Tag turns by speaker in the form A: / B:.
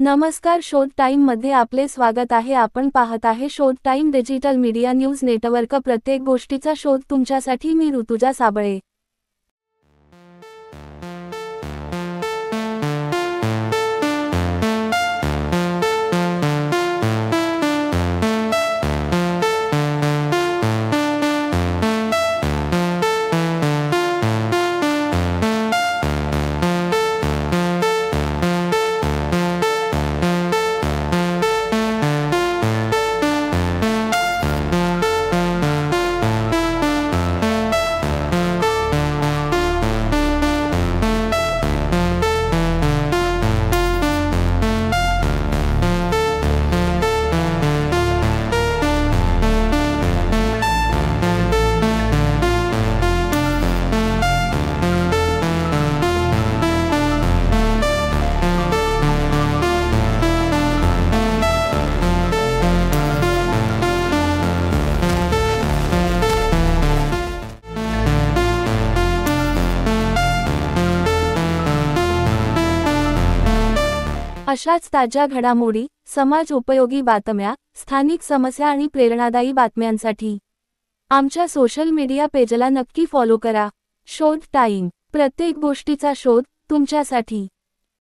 A: नमस्कार, शोध टाइम मध्ये आपले स्वागत आहे। आपण पाहत आहे शोध time digital media news network. प्रत्येक गोष्टीचा शोध तुमच्यासाठी। मी ऋतुजा साबळे। अशाच ताज्या घडामोडी, समाज उपयोगी बातम्या, स्थानिक समस्या आणि प्रेरणादायी बातम्यांसाठी आमच्या सोशल मीडिया पेजला नक्की फॉलो करा। शोध टाइम, प्रत्येक गोष्टीचा शोध तुमच्यासाठी।